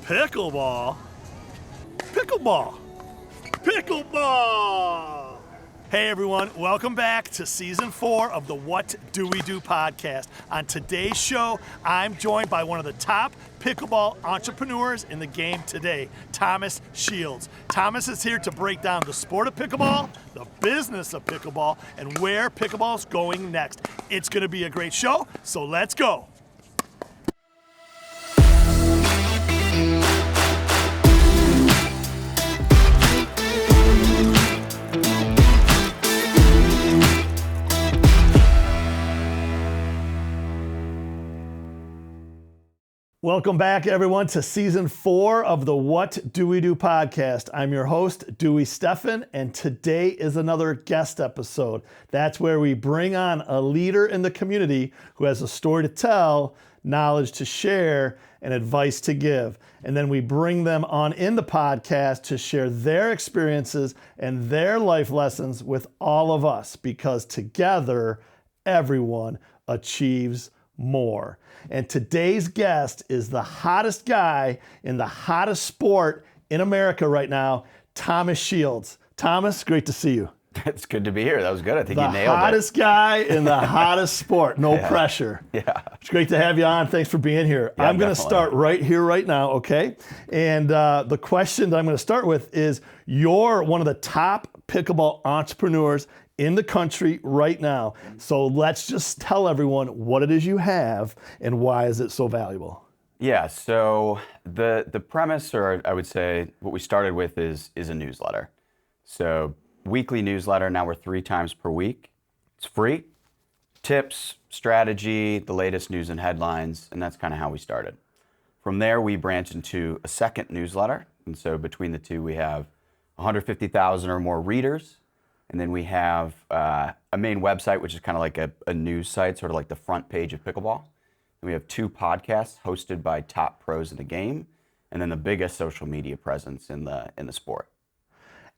Pickleball? Pickleball! Pickleball! Hey everyone, welcome back to season 4 of the What Do We Do podcast. On today's show, I'm joined by one of the top pickleball entrepreneurs in the game today, Thomas Shields. Thomas is here to break down the sport of pickleball, the business of pickleball, and where pickleball's going next. It's gonna be a great show, so let's go. Welcome back, everyone, to season 4 of the What Do We Do podcast. I'm your host, Dewey Stephan, and today is another guest episode. That's where we bring on a leader in the community who has a story to tell, knowledge to share, and advice to give. And then we bring them on in the podcast to share their experiences and their life lessons with all of us, because together, everyone achieves more. And today's guest is the hottest guy in the hottest sport in America right now, Thomas Shields. Thomas, great to see you. It's good to be here. That was good. I think you nailed it. The hottest guy in the hottest sport. No pressure. Yeah. It's great to have you on. Thanks for being here. Yeah, I'm going to start right here, right now, okay? And the question that I'm going to start with is, you're one of the top pickleball entrepreneurs in the country right now. So let's just tell everyone what it is you have and why is it so valuable. Yeah, so the premise, or I would say what we started with is a newsletter. So weekly newsletter, now we're 3 times per week. It's free. Tips, strategy, the latest news and headlines, and that's kind of how we started. From there, we branched into a second newsletter. And so between the two, we have 150,000 or more readers. And then we have a main website, which is kind of like a news site, sort of like the front page of pickleball. And we have 2 podcasts hosted by top pros in the game, and then the biggest social media presence in the sport.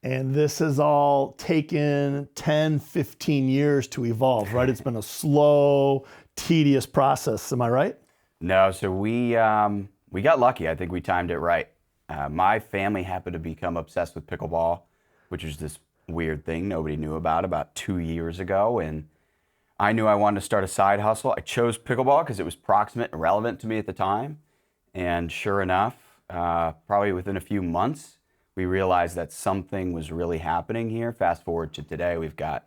And this has all taken 10, 15 years to evolve, right? It's been a slow, tedious process. Am I right? No, so we got lucky. I think we timed it right. My family happened to become obsessed with pickleball, which is this weird thing nobody knew about 2 years ago, and I knew I wanted to start a side hustle. I chose pickleball because it was proximate and relevant to me at the time, and sure enough, probably within a few months, we realized that something was really happening here. Fast forward to today, we've got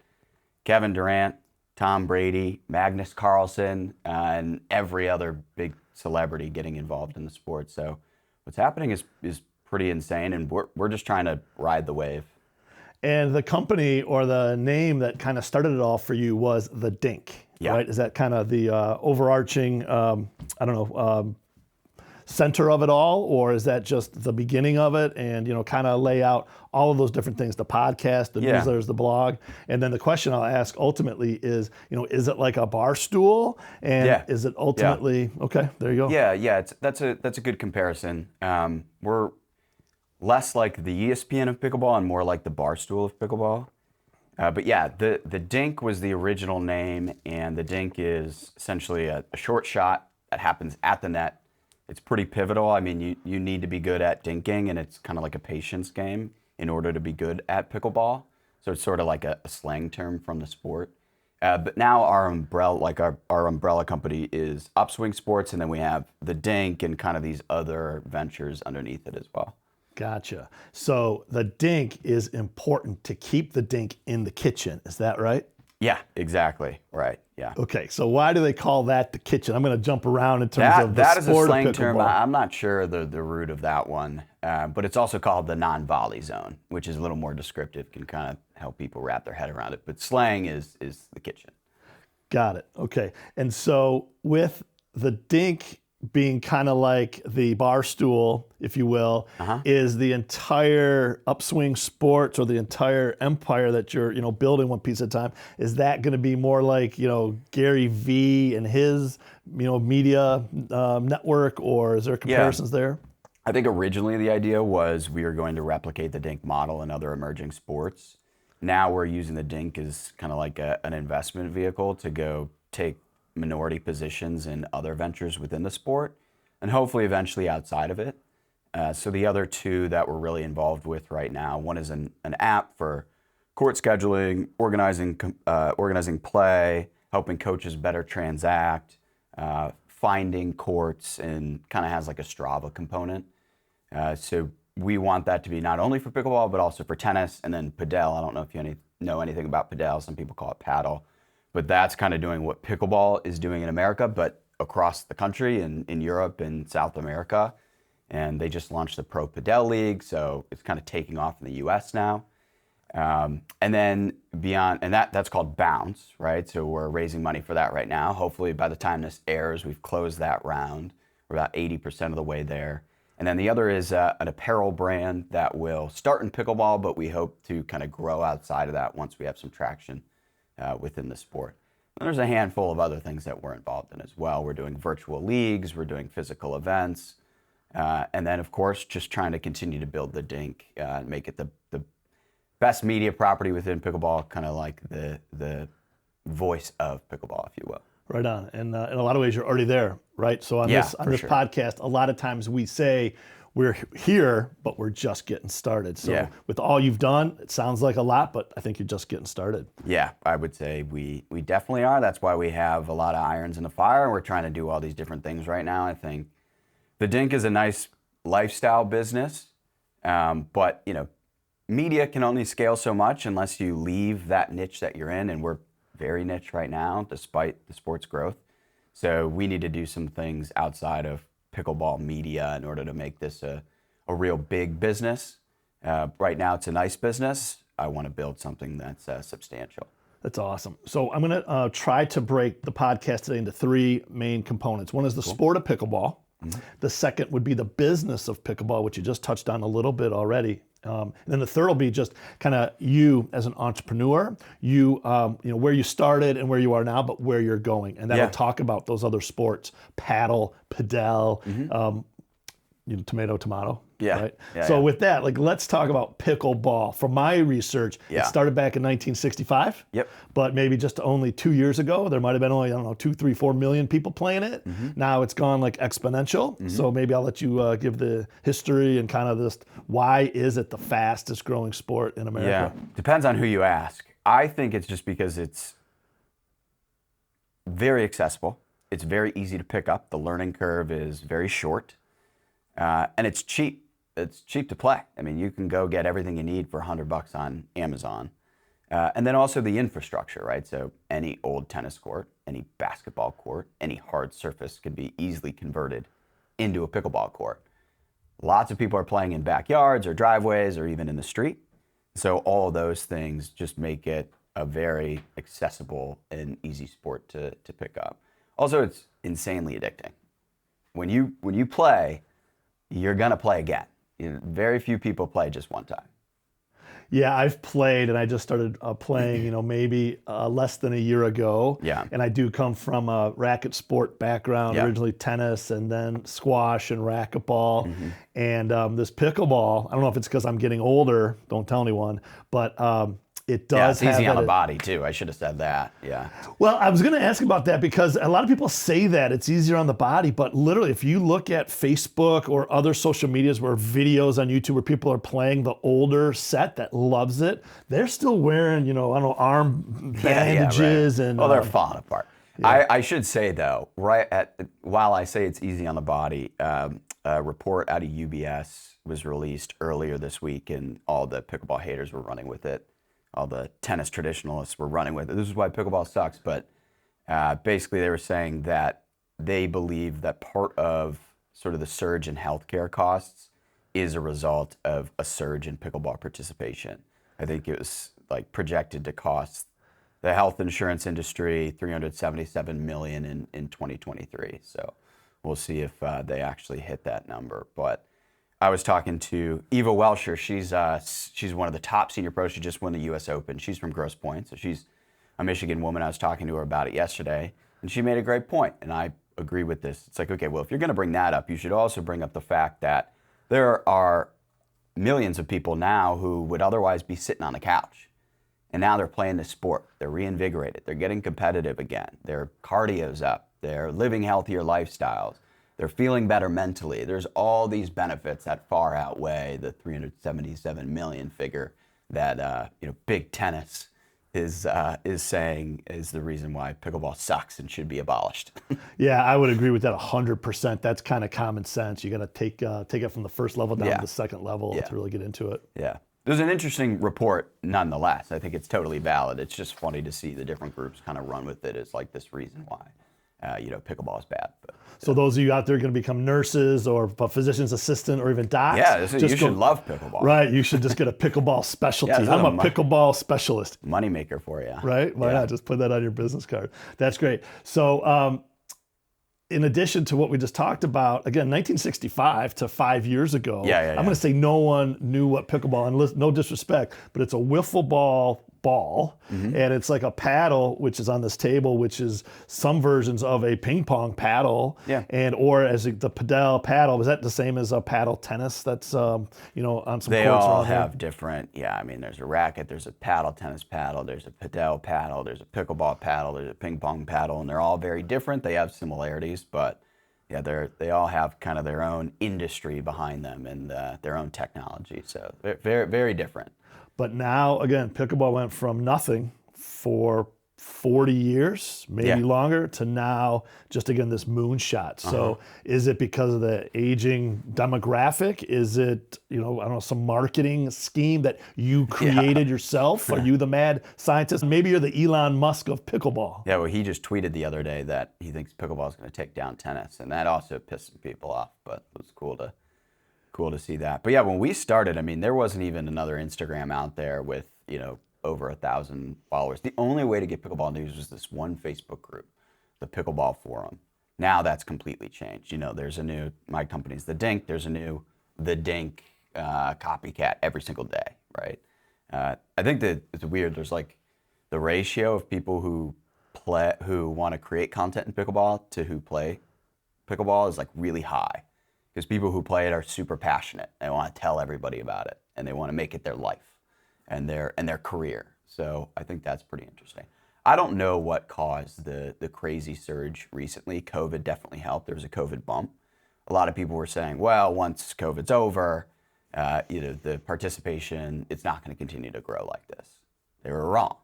Kevin Durant, Tom Brady, Magnus Carlsen, and every other big celebrity getting involved in the sport. So what's happening is pretty insane, and we're just trying to ride the wave. And the company, or the name that kind of started it all for you, was the Dink, right? Is that kind of the overarching, center of it all? Or is that just the beginning of it and, kind of lay out all of those different things, the podcast, the newsletters, the blog? And then the question I'll ask ultimately is, is it like a bar stool? And is it ultimately, okay, there you go. Yeah, that's a good comparison. We're less like the ESPN of pickleball and more like the Barstool of pickleball. But yeah, the Dink was the original name, and the Dink is essentially a short shot that happens at the net. It's pretty pivotal. I mean, you need to be good at dinking, and it's kind of like a patience game in order to be good at pickleball. So it's sort of like a slang term from the sport. But now our umbrella company is Upswing Sports, and then we have the Dink and kind of these other ventures underneath it as well. Gotcha. So the Dink is important to keep the Dink in the kitchen. Is that right? Yeah, exactly. Right. Yeah. Okay. So why do they call that the kitchen? I'm going to jump around in terms of the that is a sport slang of term. pickleball. I'm not sure the root of that one, but it's also called the non-volley zone, which is a little more descriptive, can kind of help people wrap their head around it. But slang is the kitchen. Got it. Okay. And so with the Dink being kind of like the bar stool, if you will, is the entire Upswing Sports, or the entire empire that you're, building one piece at a time, is that going to be more like, Gary V and his, media network, or is there comparisons there? I think originally the idea was we were going to replicate the Dink model in other emerging sports. Now we're using the Dink as kind of like an investment vehicle to go take minority positions in other ventures within the sport, and hopefully eventually outside of it. So the other two that we're really involved with right now, one is an app for court scheduling, organizing play, helping coaches better transact, finding courts, and kind of has like a Strava component. So we want that to be not only for pickleball, but also for tennis, and then padel. I don't know if you know anything about padel. Some people call it paddle. But that's kind of doing what pickleball is doing in America, but across the country and in Europe and South America. And they just launched the Pro Padel League, so it's kind of taking off in the US now. And then beyond, and that's called Bounce, right? So we're raising money for that right now. Hopefully by the time this airs, we've closed that round. We're about 80% of the way there. And then the other is an apparel brand that will start in pickleball, but we hope to kind of grow outside of that once we have some traction within the sport. And there's a handful of other things that we're involved in as well. We're doing virtual leagues, we're doing physical events, and then of course just trying to continue to build the Dink, make it the best media property within pickleball, kind of like the voice of pickleball, if you will. Right on. And in a lot of ways, you're already there, right? So on Yeah, this sure. podcast, a lot of times we say we're here, but we're just getting started. So Yeah. with all you've done, it sounds like a lot, but I think you're just getting started. Yeah, I would say we definitely are. That's why we have a lot of irons in the fire. We're trying to do all these different things right now. I think the Dink is a nice lifestyle business, but media can only scale so much unless you leave that niche that you're in, and we're very niche right now, despite the sport's growth. So we need to do some things outside of pickleball media in order to make this a real big business. Right now, it's a nice business. I want to build something that's substantial. That's awesome. So I'm going to try to break the podcast today into three main components. One is the sport of pickleball. Mm-hmm. The second would be the business of pickleball, which you just touched on a little bit already. And then the third will be just kind of you as an entrepreneur, where you started and where you are now, but where you're going. And that'll talk about those other sports, paddle, padel, tomato, tomato. Yeah. Right? Yeah, so with that, let's talk about pickleball. From my research, it started back in 1965. Yep. But maybe just only 2 years ago, there might have been only, 2, 3, 4 million people playing it. Mm-hmm. Now it's gone exponential. Mm-hmm. So maybe I'll let you give the history and kind of this, why is it the fastest growing sport in America? Yeah, depends on who you ask. I think it's just because it's very accessible. It's very easy to pick up. The learning curve is very short. And it's cheap. It's cheap to play. I mean, you can go get everything you need for $100 on Amazon. And then also the infrastructure, right? So any old tennis court, any basketball court, any hard surface could be easily converted into a pickleball court. Lots of people are playing in backyards or driveways or even in the street. So all of those things just make it a very accessible and easy sport to pick up. Also, it's insanely addicting. When you play, you're gonna play again. Very few people play just one time. Yeah, I've played, and I just started playing, maybe less than a year ago. Yeah. And I do come from a racket sport background, originally tennis and then squash and racquetball. Mm-hmm. And this pickleball, I don't know if it's because I'm getting older, don't tell anyone, but it does it's easy on the body too. I should have said that. Yeah. Well, I was going to ask about that because a lot of people say that it's easier on the body, but literally if you look at Facebook or other social medias where videos on YouTube where people are playing the older set that loves it, they're still wearing, arm bandages and they're falling apart. Yeah. I should say though, while I say it's easy on the body, a report out of UBS was released earlier this week, and all the pickleball haters were running with it. All the tennis traditionalists were running with it. This is why pickleball sucks. But basically they were saying that they believe that part of sort of the surge in healthcare costs is a result of a surge in pickleball participation. I think it was projected to cost the health insurance industry $377 million in 2023. So we'll see if they actually hit that number. But I was talking to Eva Welsher. She's one of the top senior pros. She just won the U.S. Open. She's from Grosse Pointe, so she's a Michigan woman. I was talking to her about it yesterday, and she made a great point, and I agree with this. It's okay, well, if you're going to bring that up, you should also bring up the fact that there are millions of people now who would otherwise be sitting on the couch, and now they're playing the sport. They're reinvigorated. They're getting competitive again. Their cardio's up. They're living healthier lifestyles. They're feeling better mentally. There's all these benefits that far outweigh the 377 million figure that Big Tennis is saying is the reason why pickleball sucks and should be abolished. Yeah, I would agree with that 100%. That's kind of common sense. You got to take it from the first level down to the second level to really get into it. Yeah. There's an interesting report nonetheless. I think it's totally valid. It's just funny to see the different groups kind of run with it as like this reason why pickleball is bad. But, so those of you out there going to become nurses or a physician's assistant or even docs, you should love pickleball. Right, you should just get a pickleball specialty. I'm a pickleball specialist. Moneymaker for you. Right, why not? Just put that on your business card. That's great. So in addition to what we just talked about, again, 1965 to 5 years ago, I'm going to say no one knew what pickleball, and no disrespect, but it's a wiffle ball, and it's like a paddle, which is on this table, which is some versions of a ping pong paddle, or as the paddle. Is that the same as a paddle tennis? That's on some courts. They all have different. Yeah, I mean, there's a racket, there's a paddle tennis paddle, there's a padel paddle, there's a pickleball paddle, there's a ping pong paddle, and they're all very different. They have similarities, but they all have kind of their own industry behind them and their own technology. So they're very, very different. But now, again, pickleball went from nothing for 40 years, maybe longer, to now just, again, this moonshot. So is it because of the aging demographic? Is it, some marketing scheme that you created yourself? Are you the mad scientist? Maybe you're the Elon Musk of pickleball. Yeah, well, he just tweeted the other day that he thinks pickleball is going to take down tennis, and that also pissed some people off, but it was cool to see that. But yeah, when we started, I mean, there wasn't even another Instagram out there with, over 1,000 followers. The only way to get pickleball news was this one Facebook group, the Pickleball Forum. Now that's completely changed. There's a new, my company's the Dink, there's a new, the Dink copycat every single day, right? I think that it's weird. There's like the ratio of people who want to create content in pickleball to who play pickleball is like really high. Because people who play it are super passionate. They want to tell everybody about it, and they want to make it their life and their career. So I think that's pretty interesting. I don't know what caused the crazy surge recently. COVID definitely helped. There was a COVID bump. A lot of people were saying, well, once COVID's over, the participation, it's not going to continue to grow like this. They were wrong.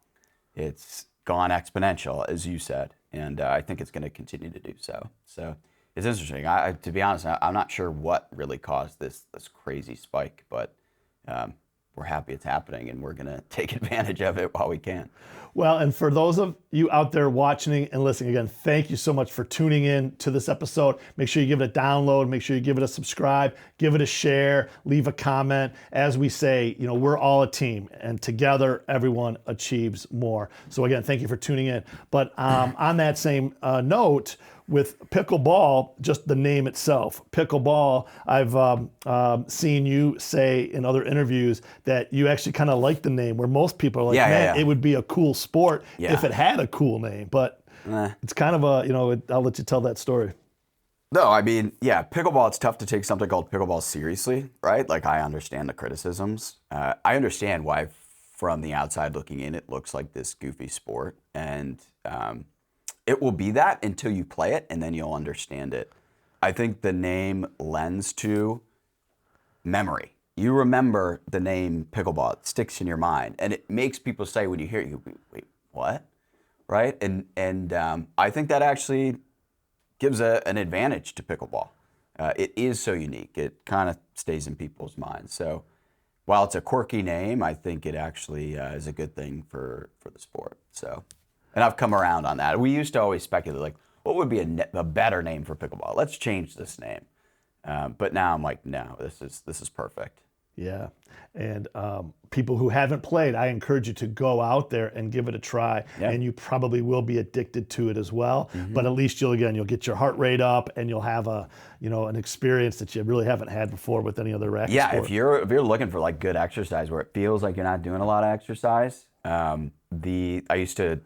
It's gone exponential, as you said, and I think it's going to continue to do so. So it's interesting. To be honest, I'm not sure what really caused this crazy spike, but we're happy it's happening, and we're going to take advantage of it while we can. Well, and for those of you out there watching and listening, again, thank you so much for tuning in to this episode. Make sure you give it a download. Make sure you give it a subscribe. Give it a share. Leave a comment. As we say, we're all a team, and together, everyone achieves more. So again, thank you for tuning in. But on that same note, with pickleball, just the name itself, pickleball, I've seen you say in other interviews that you actually kind of like the name, where most people are like, it would be a cool sport if it had a cool name. But it's kind of I'll let you tell that story. No, I mean, pickleball, it's tough to take something called pickleball seriously, right? Like, I understand the criticisms. I understand why, from the outside looking in, it looks like this goofy sport. And it will be that until you play it, and then you'll understand it. I think the name lends to memory. You remember the name pickleball, it sticks in your mind, and it makes people say when you hear it, you go, wait, what? Right? And I think that actually gives an advantage to pickleball. It is so unique. It kind of stays in people's minds. So while it's a quirky name, I think it actually is a good thing for the sport. So. And I've come around on that. We used to always speculate, like, what would be a better name for pickleball? Let's change this name. But now I'm like, no, this is perfect. Yeah. And people who haven't played, I encourage you to go out there and give it a try. Yeah. And you probably will be addicted to it as well. Mm-hmm. But at least you'll get your heart rate up, and you'll have an experience that you really haven't had before with any other racket sport. If you're looking for like good exercise where it feels like you're not doing a lot of exercise, I used to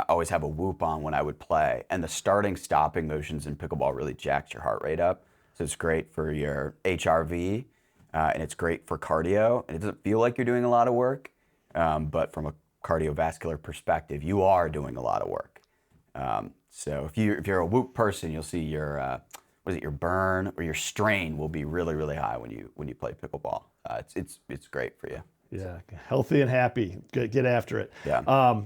always have a whoop on when I would play, and the stopping motions in pickleball really jacks your heart rate up. So it's great for your HRV, and it's great for cardio, and it doesn't feel like you're doing a lot of work, but from a cardiovascular perspective, you are doing a lot of work. So if you're a whoop person, you'll see your your burn or your strain will be really, really high when you play pickleball. It's great for you. Yeah, healthy and happy. Get after it. Yeah.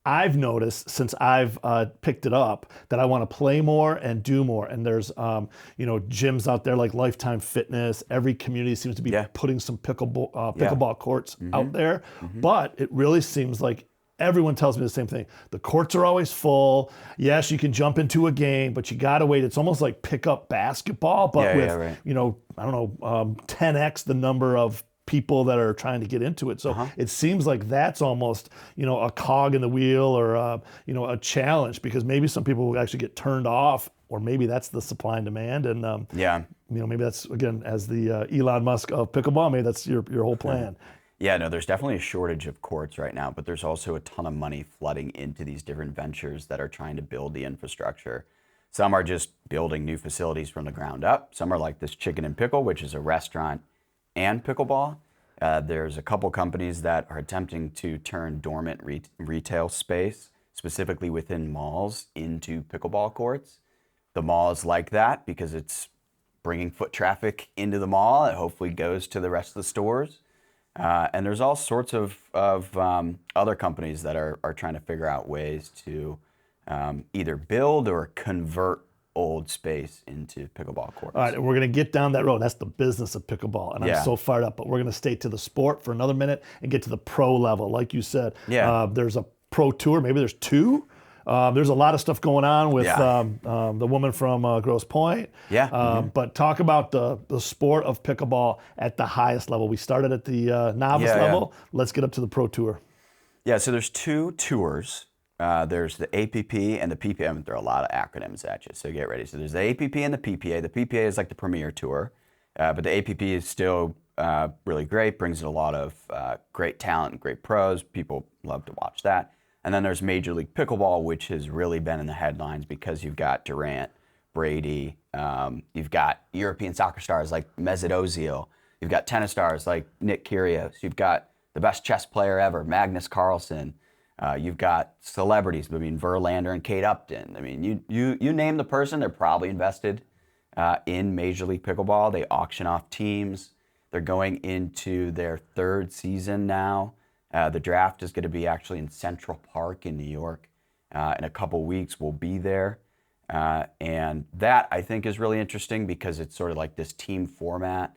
I've noticed since I've picked it up that I want to play more and do more. And there's, gyms out there like Lifetime Fitness. Every community seems to be putting some pickleball courts out there. But it really seems like everyone tells me the same thing. The courts are always full. Yes, you can jump into a game, but you got to wait. It's almost like pickup basketball, but with, right. 10x the number of people that are trying to get into it. So it seems like that's almost, a cog in the wheel or, a challenge, because maybe some people will actually get turned off, or maybe that's the supply and demand. And, maybe that's, again, as the Elon Musk of pickleball, maybe that's your whole plan. Yeah, no, there's definitely a shortage of courts right now, but there's also a ton of money flooding into these different ventures that are trying to build the infrastructure. Some are just building new facilities from the ground up. Some are like this Chicken and Pickle, which is a restaurant and pickleball. There's a couple companies that are attempting to turn dormant retail space, specifically within malls, into pickleball courts. The mall is like that because it's bringing foot traffic into the mall. It hopefully goes to the rest of the stores. And there's all sorts of other companies that are trying to figure out ways to either build or convert old space into pickleball courts. All right, we're going to get down that road. That's the business of pickleball, and I'm so fired up. But we're going to stay to the sport for another minute and get to the pro level. Like you said, there's a pro tour. Maybe there's two. There's a lot of stuff going on with the woman from Grosse Pointe. But talk about the sport of pickleball at the highest level. We started at the novice level. Let's get up to the pro tour. Yeah, so there's two tours. There's the APP and the PPA. I'm going to throw a lot of acronyms at you, so get ready. So there's the APP and the PPA. The PPA is like the premier tour, but the APP is still really great, brings in a lot of great talent and great pros. People love to watch that. And then there's Major League Pickleball, which has really been in the headlines because you've got Durant, Brady, you've got European soccer stars like Mesut Ozil, you've got tennis stars like Nick Kyrgios, you've got the best chess player ever, Magnus Carlsen. You've got celebrities, Verlander and Kate Upton. You name the person, they're probably invested in Major League Pickleball. They auction off teams. They're going into their third season now. The draft is going to be actually in Central Park in New York. In a couple weeks, we'll be there. And that, I think, is really interesting because it's sort of like this team format.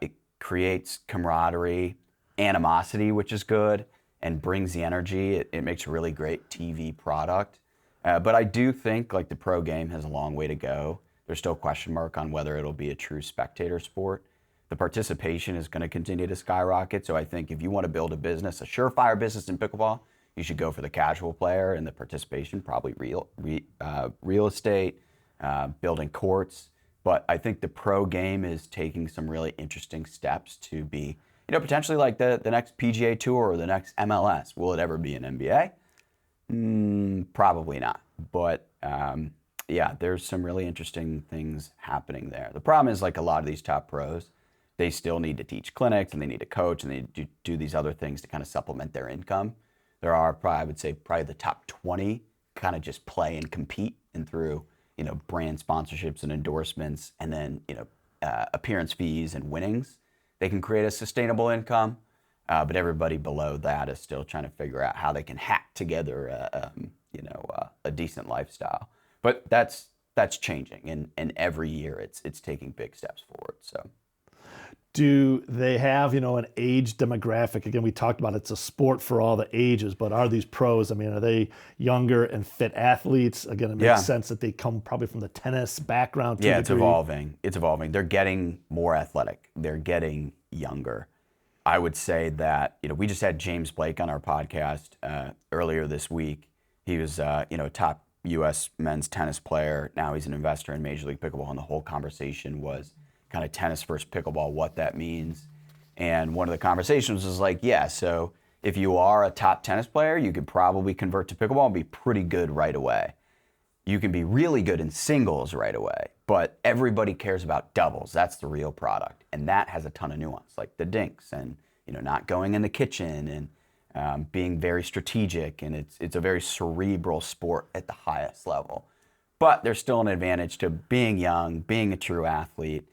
It creates camaraderie, animosity, which is good, and brings the energy. It makes a really great TV product. But I do think like the pro game has a long way to go. There's still a question mark on whether it'll be a true spectator sport. The participation is going to continue to skyrocket. So I think if you want to build a business, a surefire business in pickleball, you should go for the casual player, and the participation, probably real estate, building courts. But I think the pro game is taking some really interesting steps to be, potentially like the next PGA Tour or the next MLS. Will it ever be an NBA? Probably not. But there's some really interesting things happening there. The problem is like a lot of these top pros, they still need to teach clinics and they need to coach and they do these other things to kind of supplement their income. There are probably the top 20 kind of just play and compete, and through, brand sponsorships and endorsements and then, appearance fees and winnings, they can create a sustainable income. But everybody below that is still trying to figure out how they can hack together a decent lifestyle. But that's changing, and every year it's taking big steps forward. So, do they have an age demographic? Again, we talked about it's a sport for all the ages, but are these pros? Are they younger and fit athletes? Again, it makes sense that they come probably from the tennis background. Yeah, it's evolving. It's evolving. They're getting more athletic. They're getting younger. I would say that we just had James Blake on our podcast earlier this week. He was a top U.S. men's tennis player. Now he's an investor in Major League Pickleball, and the whole conversation was kind of tennis versus pickleball, what that means. And one of the conversations was like, so if you are a top tennis player, you could probably convert to pickleball and be pretty good right away. You can be really good in singles right away, but everybody cares about doubles. That's the real product. And that has a ton of nuance, like the dinks and, not going in the kitchen and being very strategic. And it's a very cerebral sport at the highest level. But there's still an advantage to being young, being a true athlete.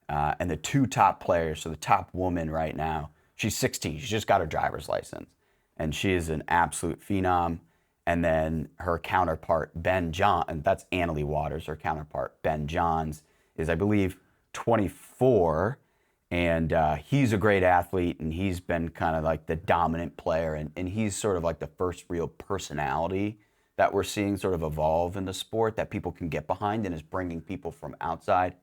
And the two top players, so the top woman right now, she's 16. She just got her driver's license. And she is an absolute phenom. And then her counterpart, Ben John, and that's Annalie Waters, her counterpart, Ben Johns, is, I believe, 24. And he's a great athlete, and he's been kind of like the dominant player. And he's sort of like the first real personality that we're seeing sort of evolve in the sport that people can get behind, and is bringing people from outside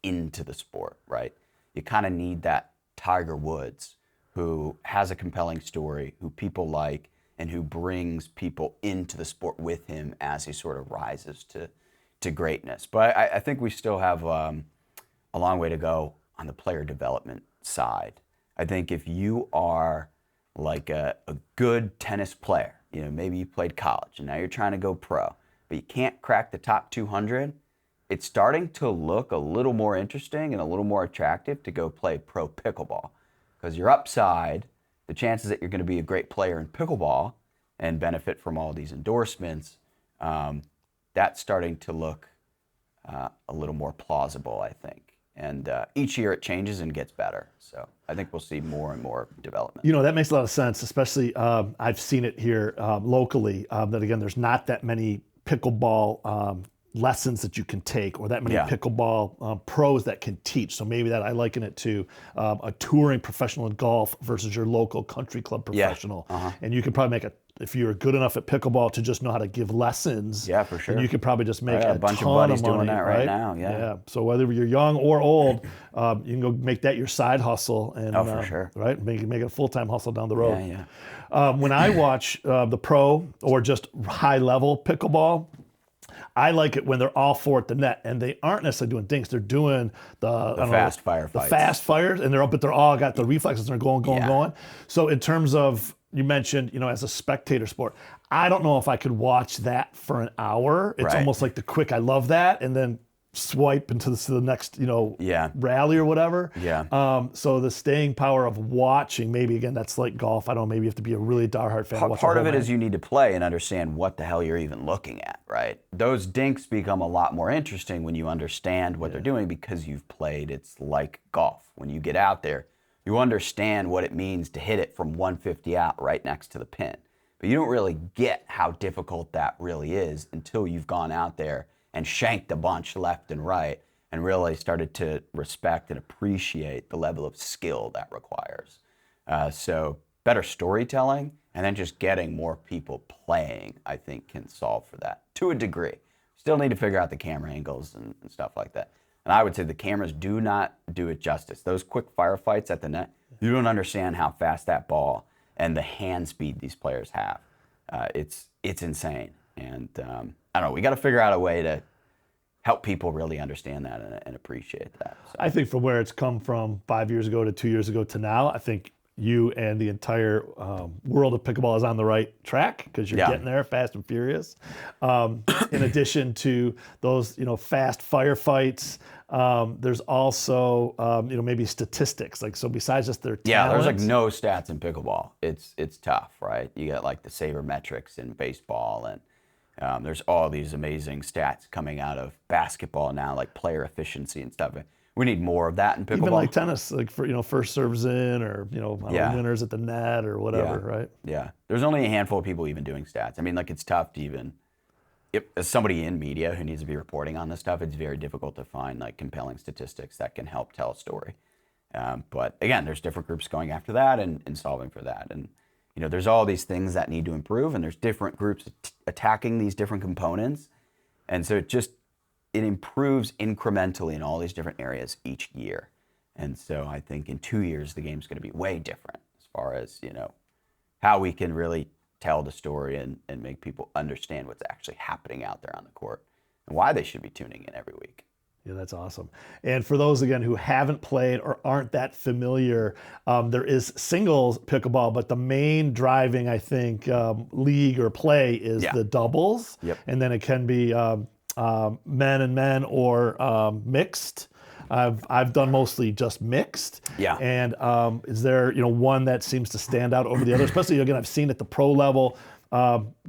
into the sport, right? You kind of need that Tiger Woods who has a compelling story, who people like, and who brings people into the sport with him as he sort of rises to greatness. But I think we still have a long way to go on the player development side. I think if you are like a good tennis player, you know, maybe you played college and now you're trying to go pro, but you can't crack the top 200, it's starting to look a little more interesting and a little more attractive to go play pro pickleball. Because your upside, the chances that you're going to be a great player in pickleball and benefit from all these endorsements, that's starting to look a little more plausible, I think. And each year it changes and gets better. So I think we'll see more and more development. You know, that makes a lot of sense, especially I've seen it here locally, that again, there's not that many pickleball lessons that you can take, or that many pickleball pros that can teach. So maybe that I liken it to a touring professional in golf versus your local country club professional. And you could probably make if you're good enough at pickleball to just know how to give lessons, for sure, you could probably just make a bunch of ton buddies of money, doing that right now. Yeah. So whether you're young or old, you can go make that your side hustle, and for sure, right, make it a full-time hustle down the road. Yeah. When I watch the pro or just high-level pickleball, I like it when they're all four at the net, and they aren't necessarily doing dinks. They're doing the fast fire fights. The fast fires, and they're all got the reflexes, and they're going. So in terms of, you mentioned, you know, as a spectator sport, I don't know if I could watch that for an hour. It's almost like the quick, I love that, and then swipe into the next, you know, rally or whatever. So the staying power of watching, maybe again, that's like golf. I don't know, maybe you have to be a really diehard fan. Part of it is you need to play and understand what the hell you're even looking at, right? Those dinks become a lot more interesting when you understand what they're doing, because you've played. It's like golf. When you get out there, you understand what it means to hit it from 150 out right next to the pin. But you don't really get how difficult that really is until you've gone out there and shanked a bunch left and right, and really started to respect and appreciate the level of skill that requires. So better storytelling, and then just getting more people playing, I think, can solve for that to a degree. Still need to figure out the camera angles and stuff like that. And I would say the cameras do not do it justice. Those quick firefights at the net, you don't understand how fast that ball and the hand speed these players have. It's insane. And I don't know, we got to figure out a way to help people really understand that and appreciate that. So. I think from where it's come from 5 years ago to 2 years ago to now, I think you and the entire world of pickleball is on the right track, because you're getting there fast and furious. In addition to those, you know, fast firefights, there's also, you know, maybe statistics. Like, so besides just their talent, there's like no stats in pickleball. It's tough, right? You got like the sabermetrics in baseball, and there's all these amazing stats coming out of basketball now, like player efficiency and stuff. We need more of that in pickleball. Even like tennis, like for, you know, first serves in, or, you know, winners at the net or whatever, right? Yeah. There's only a handful of people even doing stats. I mean, like, it's tough to even, as somebody in media who needs to be reporting on this stuff, it's very difficult to find like compelling statistics that can help tell a story. But again, there's different groups going after that and solving for that. And, you know, there's all these things that need to improve, and there's different groups attacking these different components. And so it improves incrementally in all these different areas each year. And so I think in 2 years, the game's going to be way different as far as, you know, how we can really tell the story and make people understand what's actually happening out there on the court and why they should be tuning in every week. Yeah, that's awesome. And for those, again, who haven't played or aren't that familiar, there is singles pickleball, but the main driving, I think, league or play is the doubles. And then it can be men and men or mixed. I've done mostly just mixed. And is there, you know, one that seems to stand out over the other? Especially, again, I've seen at the pro level,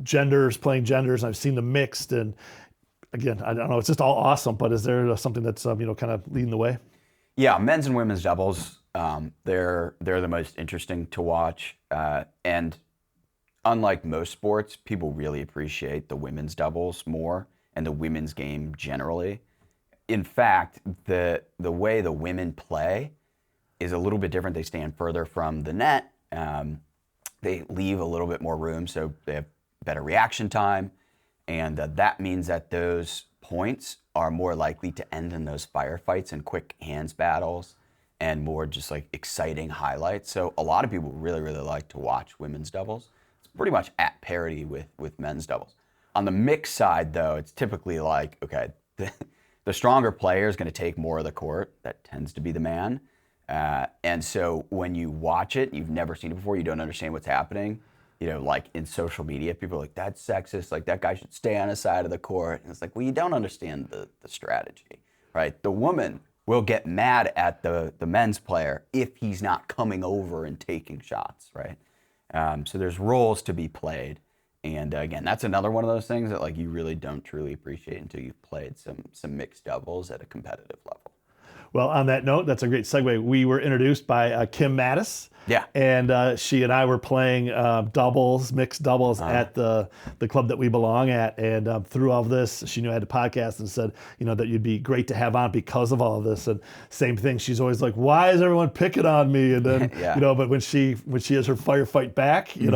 genders playing genders, and I've seen the mixed, and again, I don't know, it's just all awesome, but is there something that's, kind of leading the way? Yeah, men's and women's doubles, they're the most interesting to watch. And unlike most sports, people really appreciate the women's doubles more and the women's game generally. In fact, the way the women play is a little bit different. They stand further from the net. They leave a little bit more room, so they have better reaction time. And that means that those points are more likely to end in those firefights and quick hands battles and more just like exciting highlights. So a lot of people really, really like to watch women's doubles. It's pretty much at parity with men's doubles. On the mixed side, though, it's typically like, okay, the stronger player is going to take more of the court. That tends to be the man. And so when you watch it, you've never seen it before, you don't understand what's happening. Like in social media, people are like, that's sexist. Like that guy should stay on his side of the court. And it's like, well, you don't understand the strategy, right? The woman will get mad at the men's player if he's not coming over and taking shots, right? So there's roles to be played. And again, that's another one of those things that like you really don't truly appreciate until you've played some mixed doubles at a competitive level. Well, on that note, that's a great segue. We were introduced by Kim Mattis. Yeah. And she and I were playing mixed doubles at the club that we belong at. And through all of this, she knew I had a podcast and said, that you'd be great to have on because of all of this. And same thing, she's always like, why is everyone picking on me? And then, yeah. But when she has her firefight back, it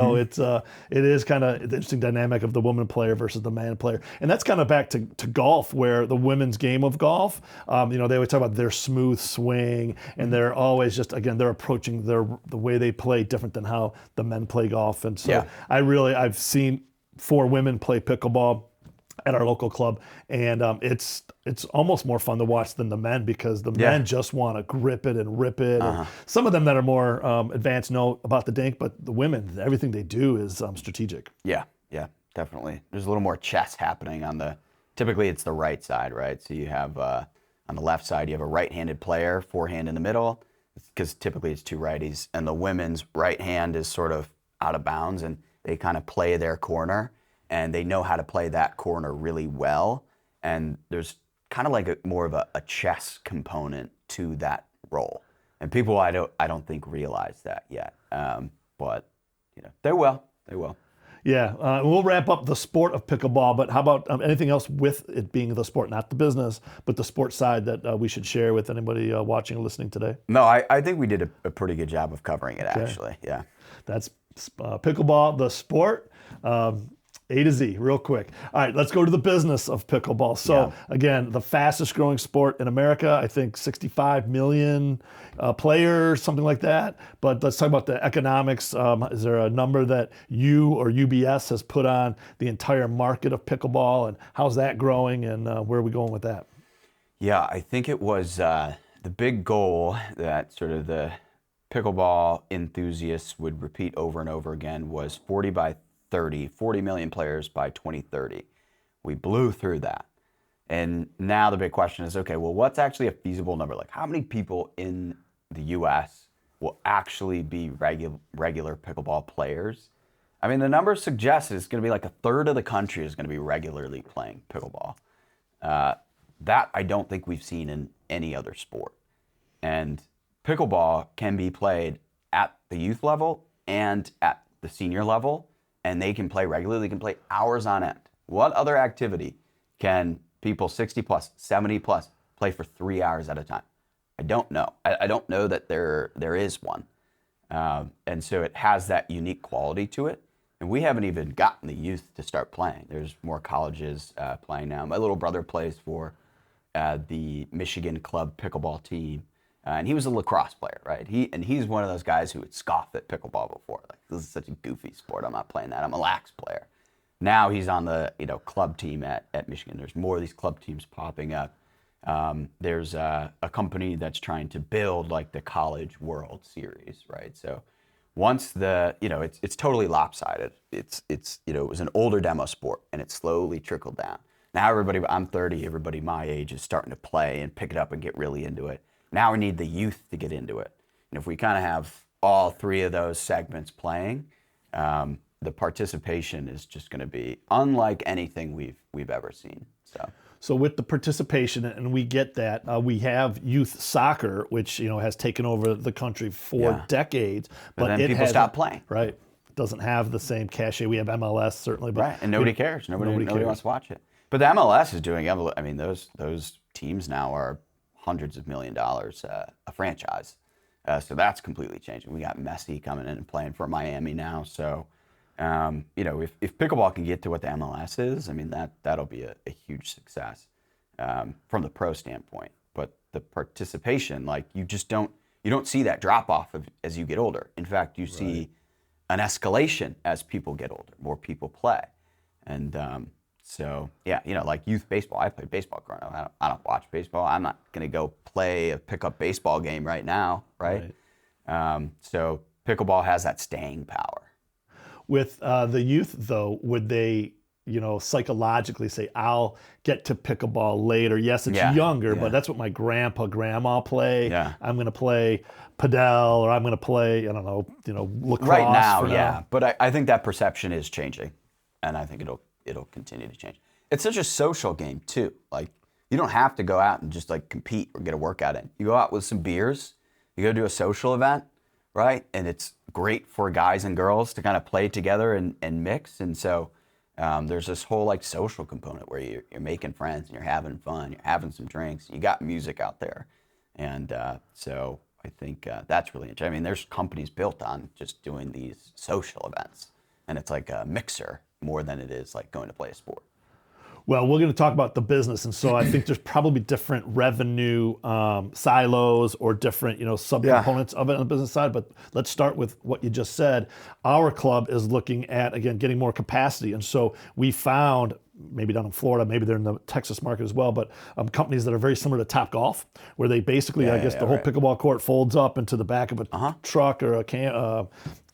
is kind of the interesting dynamic of the woman player versus the man player. And that's kind of back to golf, where the women's game of golf, they always talk about their smooth swing, and they're always just, again, they're approaching the way they play different than how the men play golf. And so I've seen 4 women play pickleball at our local club, and it's almost more fun to watch than the men, because the men just want to grip it and rip it. And some of them that are more advanced know about the dink, but the women, everything they do is strategic. Yeah, definitely. There's a little more chess happening typically it's the right side, right? So you have, on the left side, you have a right-handed player, forehand in the middle, because typically it's 2 righties, and the women's right hand is sort of out of bounds, and they kind of play their corner, and they know how to play that corner really well. And there's kind of like more of a chess component to that role, and people I don't think realize that yet, but they will. Yeah, we'll wrap up the sport of pickleball, but how about anything else with it being the sport, not the business, but the sport side that we should share with anybody watching or listening today? No, I think we did a pretty good job of covering it, actually. Yeah. That's pickleball, the sport, A to Z, real quick. All right, let's go to the business of pickleball. So again, the fastest growing sport in America, I think 65 million players, something like that. But let's talk about the economics. Is there a number that you or UBS has put on the entire market of pickleball, and how's that growing, and where are we going with that? Yeah, I think it was the big goal that sort of the pickleball enthusiasts would repeat over and over again was 40 million players by 2030. We blew through that. And now the big question is, okay, well, what's actually a feasible number? Like, how many people in the US will actually be regular pickleball players? I mean, the numbers suggest it's going to be like 1/3 of the country is going to be regularly playing pickleball. That I don't think we've seen in any other sport. And pickleball can be played at the youth level and at the senior level, and they can play regularly. They can play hours on end. What other activity can people 60 plus, 70 plus play for 3 hours at a time? I don't know. I don't know that there is one. And so it has that unique quality to it. And we haven't even gotten the youth to start playing. There's more colleges playing now. My little brother plays for the Michigan club pickleball team. And he was a lacrosse player, right? He's one of those guys who would scoff at pickleball before. Like, this is such a goofy sport. I'm not playing that. I'm a lax player. Now he's on the club team at Michigan. There's more of these club teams popping up. There's a company that's trying to build like the College World Series, right? So once it's totally lopsided. It was an older demo sport, and it slowly trickled down. Now I'm 30. Everybody my age is starting to play and pick it up and get really into it. Now we need the youth to get into it. And if we kind of have all 3 of those segments playing, the participation is just going to be unlike anything we've ever seen. So So with the participation, and we get that, we have youth soccer, which has taken over the country for decades, but then it people hasn't- stop playing. Right, doesn't have the same cachet. We have MLS certainly, but Right, and nobody cares. Nobody cares. wants to watch it. But the MLS is doing. I mean, those teams now are hundreds of $1 million a franchise. So that's completely changing. We got Messi coming in and playing for Miami now. So, if pickleball can get to what the MLS is, I mean, that'll be a huge success from the pro standpoint. But the participation, like you don't see that drop off as you get older. In fact, you see an escalation as people get older. More people play, and so yeah, like youth baseball. I played baseball growing up. I don't watch baseball. I'm not gonna go play a pickup baseball game right now, right? So pickleball has that staying power. With the youth, though, would they, psychologically say, I'll get to pickleball later? Yes, it's younger, but that's what my grandma play. Yeah. I'm going to play padel, or I'm going to play, I don't know, lacrosse. Right now, for yeah. now. But I think that perception is changing, and I think it'll continue to change. It's such a social game too. Like you don't have to go out and just like compete or get a workout in. You go out with some beers, you go do a social event, right? And it's great for guys and girls to kind of play together and mix. And so there's this whole like social component where you're making friends and you're having fun, you're having some drinks, you got music out there. And so I think that's really interesting. I mean, there's companies built on just doing these social events, and it's like a mixer more than it is like going to play a sport. Well, we're going to talk about the business, and so I think there's probably different revenue silos or different, subcomponents of it on the business side. But let's start with what you just said. Our club is looking at, again, getting more capacity, and so we found, maybe down in Florida, maybe they're in the Texas market as well, but companies that are very similar to Topgolf, where they basically, the whole pickleball court folds up into the back of a truck or a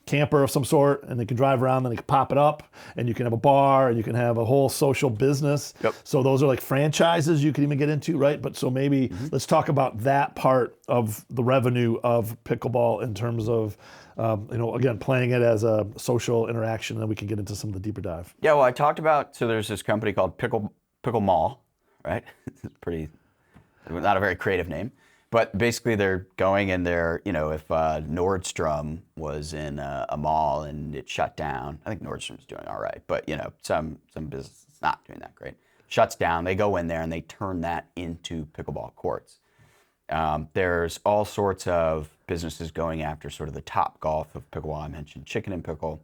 camper of some sort, and they can drive around, then they can pop it up, and you can have a bar, and you can have a whole social business. Yep. So those are like franchises you can even get into, right? But so maybe let's talk about that part of the revenue of pickleball in terms of, again, playing it as a social interaction, and then we can get into some of the deeper dive. Yeah, well, I talked about, so there's this company called Pickle Mall, right? It's pretty, not a very creative name. But basically, they're going in there. If Nordstrom was in a mall and it shut down, I think Nordstrom's doing all right. But some business is not doing that great. Shuts down. They go in there and they turn that into pickleball courts. There's all sorts of businesses going after sort of the Topgolf of pickleball. I mentioned Chicken and Pickle.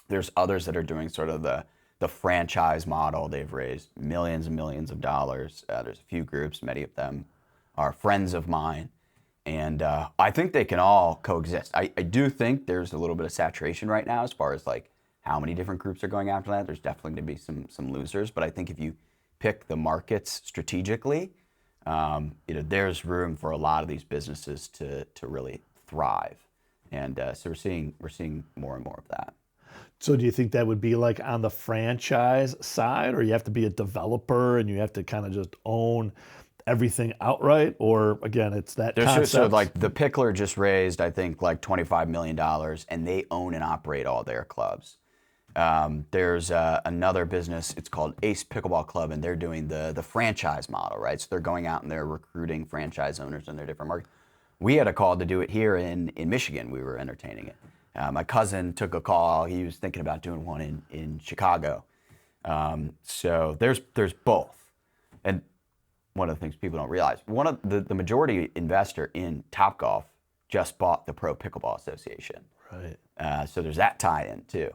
There's others that are doing sort of the franchise model. They've raised millions and millions of dollars. There's a few groups, many of them are friends of mine, and I think they can all coexist. I do think there's a little bit of saturation right now as far as like how many different groups are going after that. There's definitely going to be some losers, but I think if you pick the markets strategically, there's room for a lot of these businesses to really thrive, and so we're seeing more and more of that. So do you think that would be like on the franchise side, or you have to be a developer and you have to kind of just own everything outright, or again, it's that concept? So like the Pickler just raised, I think, like $25 million, and they own and operate all their clubs. There's another business, it's called Ace Pickleball Club, and they're doing the franchise model, right? So they're going out and they're recruiting franchise owners in their different markets. We had a call to do it here in Michigan. We were entertaining it. My cousin took a call. He was thinking about doing one in Chicago. So there's both. And one of the things people don't realize, one of the majority investor in Topgolf just bought the Pro Pickleball Association. Right. So there's that tie-in too.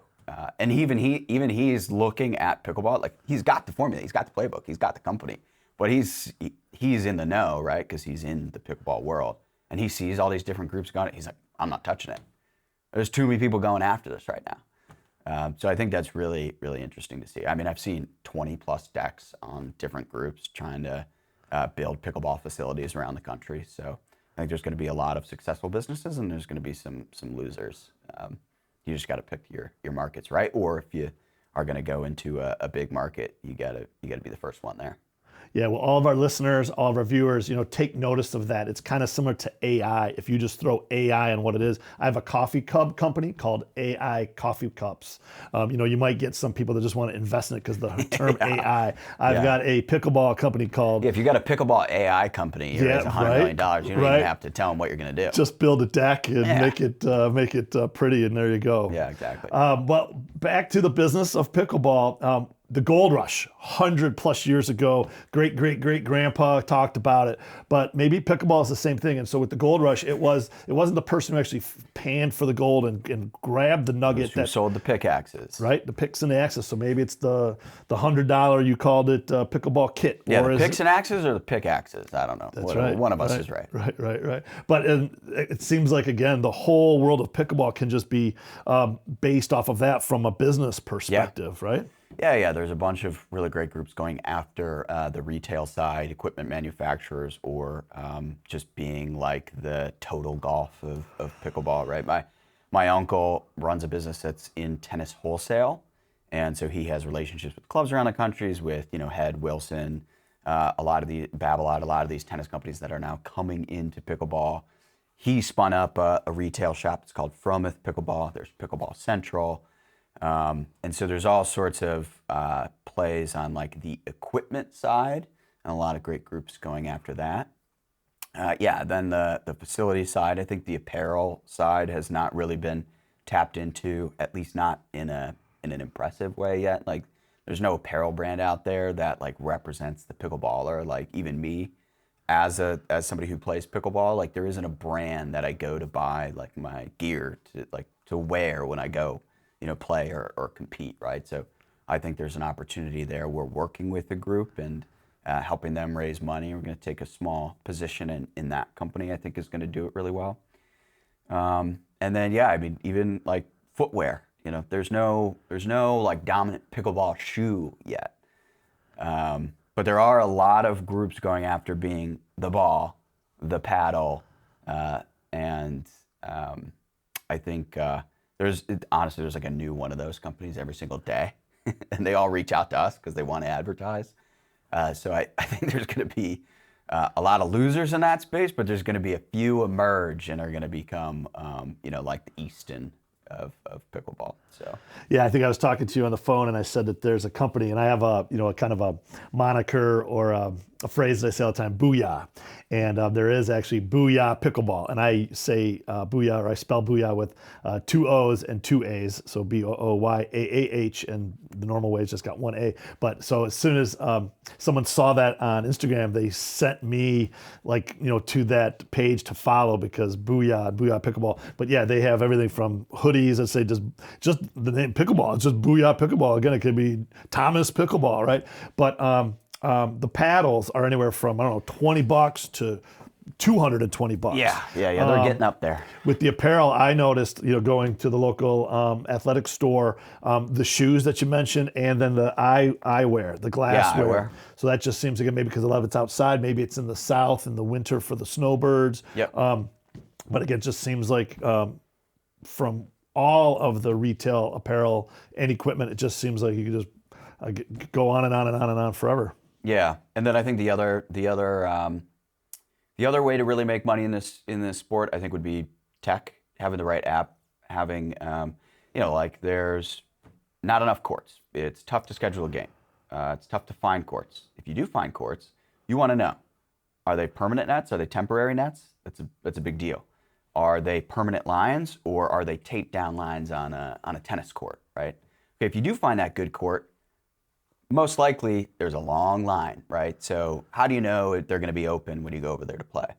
And even he's looking at pickleball. Like he's got the formula, he's got the playbook, he's got the company, but he's in the know, right? Because he's in the pickleball world, and he sees all these different groups going. He's like, I'm not touching it. There's too many people going after this right now. So I think that's really, really interesting to see. I mean, I've seen 20 plus decks on different groups trying to build pickleball facilities around the country. So I think there's going to be a lot of successful businesses, and there's going to be some losers. You just got to pick your markets, right? Or if you are going to go into a big market, you got to be the first one there. Yeah, well, all of our listeners, all of our viewers, take notice of that. It's kind of similar to AI. If you just throw AI on what it is, I have a coffee cup company called AI Coffee Cups. You might get some people that just want to invest in it because the term AI. I've got a pickleball company called. Yeah, if you got a pickleball AI company, you raise $100 million. You don't even have to tell them what you're going to do. Just build a deck and make it pretty, and there you go. Yeah, exactly. But back to the business of pickleball. The gold rush, 100+ years ago, great grandpa talked about it, but maybe pickleball is the same thing. And so with the gold rush, it wasn't the person who actually panned for the gold and grabbed the nugget who sold the pickaxes, right? The picks and the axes. So maybe it's the $100 you called it pickleball kit. Yeah, the picks and axes or the pickaxes. I don't know. That's right. One of us is right. Right. But it seems like, again, the whole world of pickleball can just be based off of that from a business perspective, right? Yeah. There's a bunch of really great groups going after the retail side, equipment manufacturers, or just being like the total golf of pickleball, right? My uncle runs a business that's in tennis wholesale, and so he has relationships with clubs around the countries with, Head, Wilson, a lot of these tennis companies that are now coming into pickleball. He spun up a retail shop. It's called Frometh Pickleball. There's Pickleball Central. And so there's all sorts of plays on like the equipment side, and a lot of great groups going after that. Then the facility side, I think the apparel side has not really been tapped into, at least not in an impressive way yet. Like there's no apparel brand out there that like represents the pickleballer. Like even me, as somebody who plays pickleball, like there isn't a brand that I go to buy like my gear to wear when I go play or compete, right? So I think there's an opportunity there. We're working with a group and helping them raise money. We're going to take a small position in that company. I think is going to do it really well. And then even like footwear. There's no like dominant pickleball shoe yet. But there are a lot of groups going after being the ball, the paddle, and I think. There's like a new one of those companies every single day, and they all reach out to us because they want to advertise. So I think there's going to be a lot of losers in that space, but there's going to be a few emerge and are going to become, like the Easton of pickleball. So yeah, I think I was talking to you on the phone, and I said that there's a company, and I have a kind of a moniker or a phrase that I say all the time, Booyah. And there is actually Booyah Pickleball. And I say Booyah, or I spell Booyah with 2 O's and 2 A's. So Booyaah, and the normal way is just got 1 A. But so as soon as someone saw that on Instagram, they sent me to that page to follow, because Booyah Pickleball. But yeah, they have everything from hoodies that say just the name Pickleball. It's just Booyah Pickleball. Again, it could be Thomas Pickleball, right? But the paddles are anywhere from, $20 to $220. Yeah, they're getting up there. With the apparel, I noticed, going to the local athletic store, the shoes that you mentioned, and then the eyewear, the glassware. Eyewear. So that just seems like maybe because a lot of it's outside, maybe it's in the south in the winter for the snowbirds. Yep. But again, it just seems like from all of the retail apparel and equipment, it just seems like you could just go on and on and on and on forever. Yeah, and then I think the other way to really make money in this sport, I think, would be tech, having the right app, having there's not enough courts. It's tough to schedule a game. It's tough to find courts. If you do find courts, you want to know, are they permanent nets? Are they temporary nets? That's a big deal. Are they permanent lines, or are they taped down lines on a tennis court, right? Okay, if you do find that good court, most likely there's a long line, right? So how do you know they're going to be open when you go over there to play?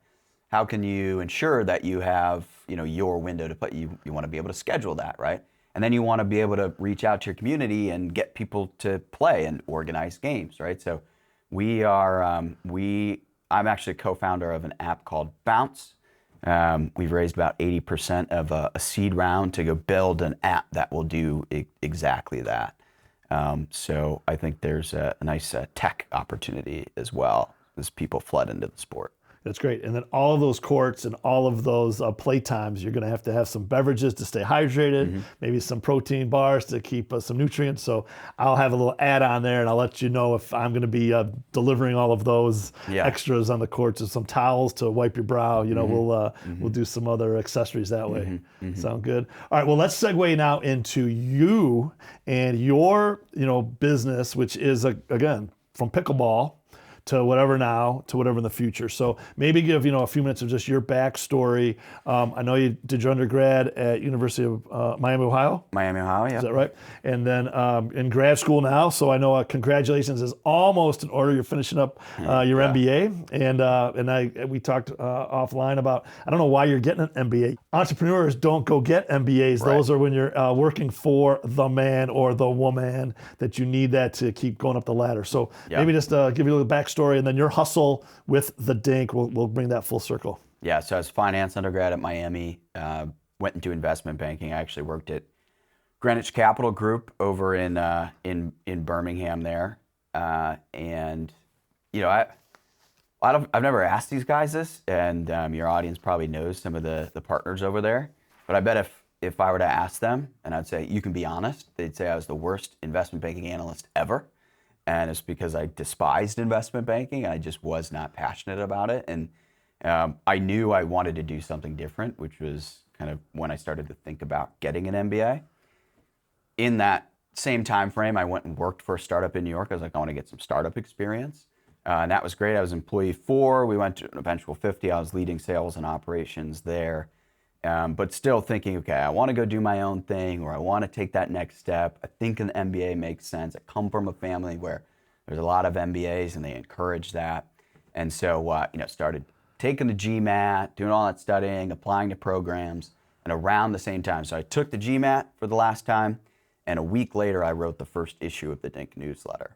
How can you ensure that you have, your window to play? You want to be able to schedule that, right? And then you want to be able to reach out to your community and get people to play and organize games, right? So I'm actually a co-founder of an app called Bounce. We've raised about 80% of a seed round to go build an app that will do exactly that. So I think there's a nice tech opportunity as well as people flood into the sport. That's great. And then all of those courts and all of those play times, you're going to have some beverages to stay hydrated, maybe some protein bars to keep some nutrients. So I'll have a little ad on there, and I'll let you know if I'm going to be delivering all of those extras on the courts, and some towels to wipe your brow. We'll do some other accessories that way. Sound good? All right. Well, let's segue now into you and your business, which is again from pickleball to whatever now, to whatever in the future. So maybe give a few minutes of just your backstory. I know you did your undergrad at University of Miami, Ohio. Miami, Ohio, yeah. Is that right? And then in grad school now. So I know congratulations is almost in order. You're finishing up your MBA, and we talked offline about I don't know why you're getting an MBA. Entrepreneurs don't go get MBAs. Right. Those are when you're working for the man or the woman that you need that to keep going up the ladder. So maybe just give you a little backstory. And then your hustle with the Dink, we'll bring that full circle. Yeah, so I was finance undergrad at Miami, went into investment banking. I actually worked at Greenwich Capital Group over in Birmingham there. And I've never asked these guys this, and your audience probably knows some of the partners over there. But I bet if I were to ask them, and I'd say, you can be honest, they'd say I was the worst investment banking analyst ever. And it's because I despised investment banking. I just was not passionate about it. And I knew I wanted to do something different, which was kind of when I started to think about getting an MBA. In that same time frame, I went and worked for a startup in New York. I was like, I want to get some startup experience. And that was great. I was employee 4. We went to an eventual 50. I was leading sales and operations there. But still thinking, okay, I want to go do my own thing, or I want to take that next step. I think an MBA makes sense. I come from a family where there's a lot of MBAs and they encourage that. And so, started taking the GMAT, doing all that studying, applying to programs, and around the same time. So I took the GMAT for the last time, and a week later, I wrote the first issue of the Dink newsletter.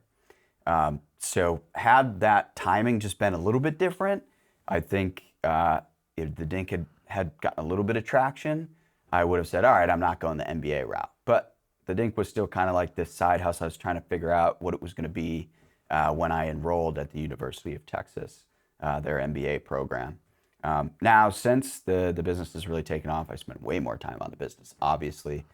So had that timing just been a little bit different, I think if the Dink had gotten a little bit of traction, I would have said, all right, I'm not going the MBA route. But the Dink was still kind of like this side hustle. I was trying to figure out what it was going to be when I enrolled at the University of Texas, their MBA program. Now, since the business has really taken off, I spend way more time on the business, obviously.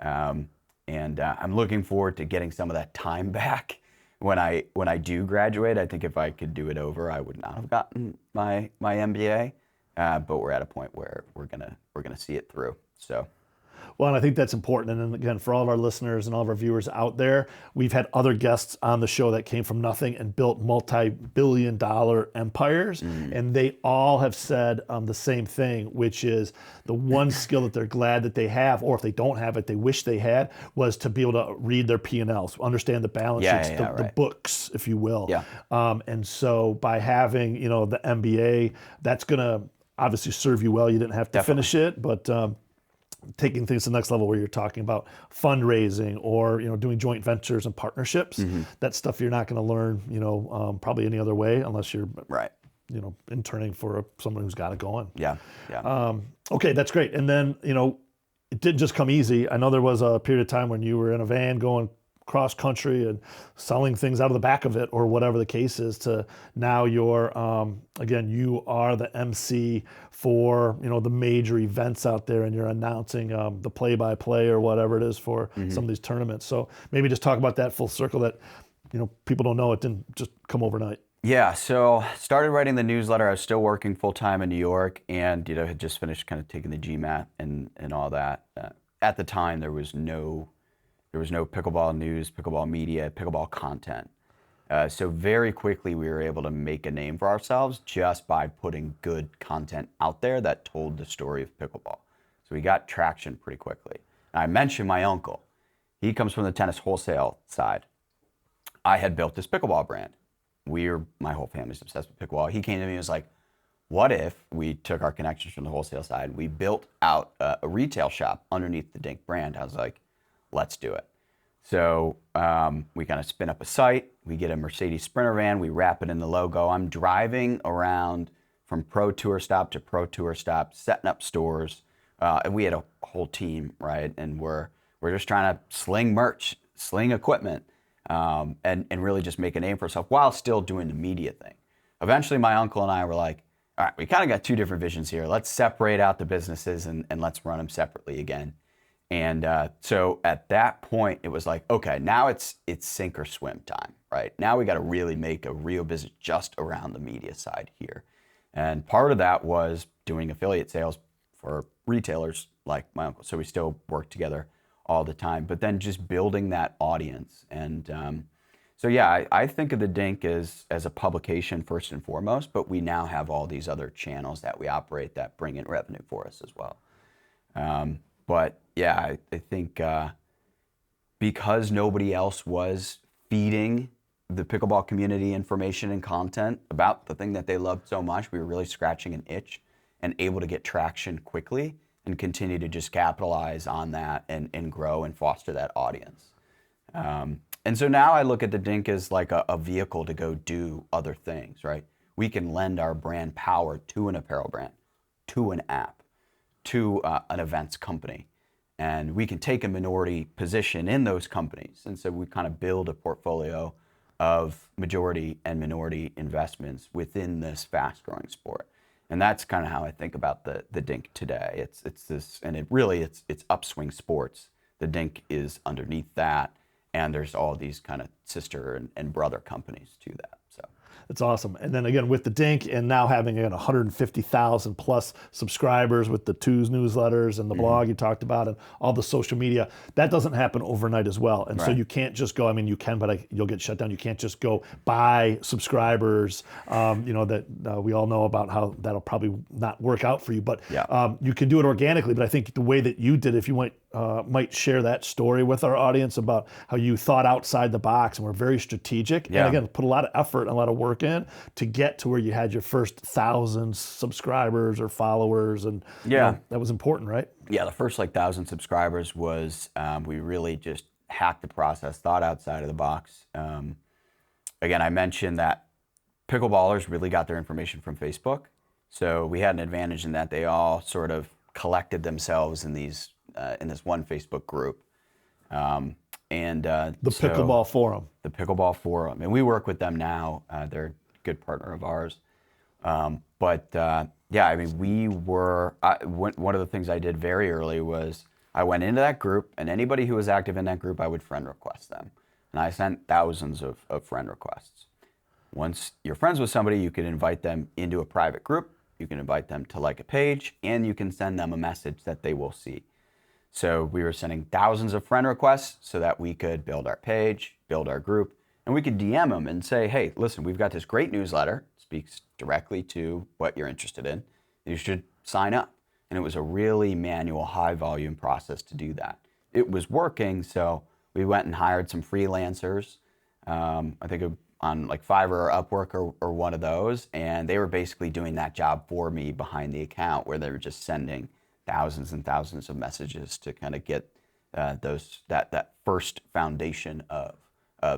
And I'm looking forward to getting some of that time back when I do graduate. I think if I could do it over, I would not have gotten my MBA. But we're at a point where we're gonna see it through. So, well, and I think that's important. And then again, for all of our listeners and all of our viewers out there, we've had other guests on the show that came from nothing and built multi-billion-dollar empires, and they all have said the same thing, which is the one skill that they're glad that they have, or if they don't have it, they wish they had, was to be able to read their P&Ls, understand the balance sheets, the books, if you will. Yeah. And so by having the MBA, that's gonna obviously serve you well. You didn't have to finish it, but taking things to the next level where you're talking about fundraising or doing joint ventures and partnerships, that's stuff you're not going to learn probably any other way unless you're interning for someone who's got it going. Yeah. Okay, that's great. And then it didn't just come easy. I know there was a period of time when you were in a van going cross country and selling things out of the back of it or whatever the case is, to now you're again, you are the MC for the major events out there, and you're announcing the play-by-play or whatever it is for some of these tournaments. So maybe just talk about that full circle that people don't know. It didn't just come overnight. Yeah, so started writing the newsletter. I was still working full-time in New York, and had just finished kind of taking the GMAT and all that. At the time, there was no pickleball news, pickleball media, pickleball content. So very quickly we were able to make a name for ourselves just by putting good content out there that told the story of pickleball. So we got traction pretty quickly. And I mentioned my uncle. He comes from the tennis wholesale side. I had built this pickleball brand. My whole family's obsessed with pickleball. He came to me and was like, what if we took our connections from the wholesale side, we built out a retail shop underneath the Dink brand? I was like, let's do it. So we kind of spin up a site, we get a Mercedes Sprinter van, we wrap it in the logo. I'm driving around from pro tour stop to pro tour stop, setting up stores. And we had a whole team, right? And we're just trying to sling merch, sling equipment, and really just make a name for ourselves while still doing the media thing. Eventually my uncle and I were like, all right, we kind of got two different visions here. Let's separate out the businesses and let's run them separately again. And so at that point, it was like, okay, now it's sink or swim time, right? Now we got to really make a real business just around the media side here. And part of that was doing affiliate sales for retailers like my uncle. So we still work together all the time, but then just building that audience. And so yeah, I think of the Dink as a publication first and foremost, but we now have all these other channels that we operate that bring in revenue for us as well. But yeah, I think because nobody else was feeding the pickleball community information and content about the thing that they loved so much, we were really scratching an itch and able to get traction quickly and continue to just capitalize on that and grow and foster that audience. And so now I look at the Dink as like a vehicle to go do other things, right? We can lend our brand power to an apparel brand, to an app, to an events company. And we can take a minority position in those companies. And so we kind of build a portfolio of majority and minority investments within this fast-growing sport. And that's kind of how I think about the Dink today. It's this, and it's upswing sports. The Dink is underneath that, and there's all these kind of sister and brother companies to that. So It's awesome. And then again, with the Dink and now having 150,000 plus subscribers with the Twos newsletters and the blog you talked about and all the social media, that doesn't happen overnight as well. And so you can't just go, I mean, you can, but you'll get shut down. You can't just go buy subscribers, that we all know about how that'll probably not work out for you. But you can do it organically. But I think the way that you did, if you might share that story with our audience about how you thought outside the box and were very strategic. And again, put a lot of effort and a lot of work in to get to where you had your first 1,000 subscribers or followers. And that was important, right? Yeah, the first 1,000 subscribers was, we really just hacked the process, thought outside of the box. Again, I mentioned that pickleballers really got their information from Facebook. So we had an advantage in that they all sort of collected themselves in these in this one Facebook group. The Pickleball Forum. The Pickleball Forum. And we work with them now. They're a good partner of ours. I mean, one of the things I did very early was I went into that group, and anybody who was active in that group, I would friend request them. And I sent thousands of friend requests. Once you're friends with somebody, you can invite them into a private group, you can invite them to like a page, and you can send them a message that they will see. So we were sending thousands of friend requests so that we could build our page, build our group, and we could DM them and say, hey, listen, we've got this great newsletter, speaks directly to what you're interested in. You should sign up. And it was a really manual, high volume process to do that. It was working, so we went and hired some freelancers, I think on like Fiverr or Upwork or one of those, and they were basically doing that job for me behind the account, where they were just sending thousands and thousands of messages to kind of get that first foundation of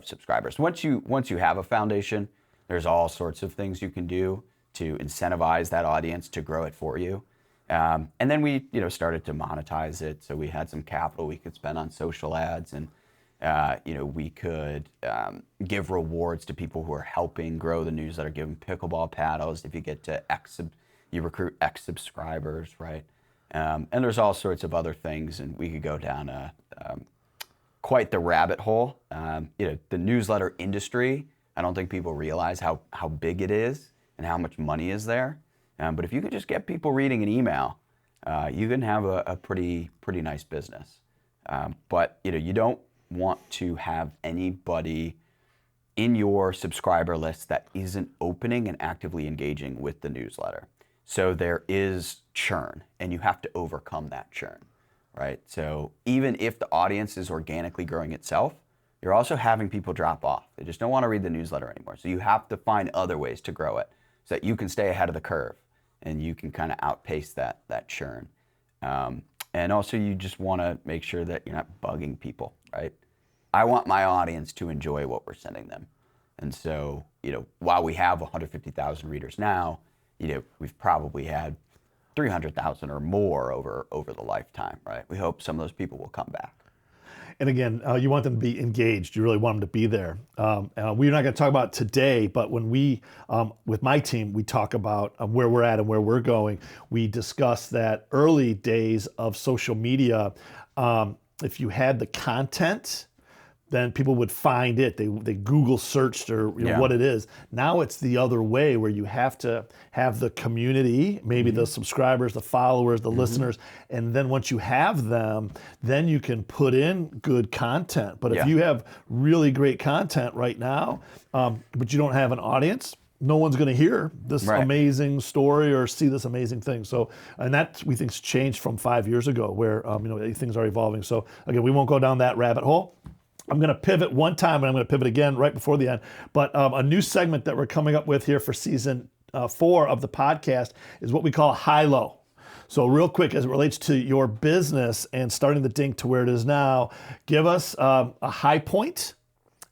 subscribers. Once you have a foundation, there's all sorts of things you can do to incentivize that audience to grow it for you. And then we started to monetize it. So we had some capital we could spend on social ads, and we could give rewards to people who are helping grow the newsletter, give them pickleball paddles if you get to you recruit X subscribers, right? And there's all sorts of other things, and we could go down quite the rabbit hole. The newsletter industry, I don't think people realize how big it is and how much money is there. But if you could just get people reading an email, you can have a pretty nice business. But you don't want to have anybody in your subscriber list that isn't opening and actively engaging with the newsletter. So there is churn, and you have to overcome that churn, right? So even if the audience is organically growing itself, you're also having people drop off. They just don't want to read the newsletter anymore. So you have to find other ways to grow it so that you can stay ahead of the curve and you can kind of outpace that churn. And also you just want to make sure that you're not bugging people, right? I want my audience to enjoy what we're sending them. And so, while we have 150,000 readers now, we've probably had 300,000 or more over the lifetime, right? We hope some of those people will come back. And again, you want them to be engaged. You really want them to be there. We're not going to talk about it today, but when we, with my team, we talk about where we're at and where we're going. We discuss that early days of social media, if you had the content, then people would find it. They Google searched or what it is. Now it's the other way where you have to have the community, maybe the subscribers, the followers, the listeners, and then once you have them, then you can put in good content. But if you have really great content right now, but you don't have an audience, no one's going to hear this amazing story or see this amazing thing. So, and that we think's changed from 5 years ago, where things are evolving. So again, we won't go down that rabbit hole. I'm going to pivot one time, and I'm going to pivot again right before the end. But a new segment that we're coming up with here for season 4 of the podcast is what we call high-low. So real quick, as it relates to your business and starting the Dink to where it is now, give us a high point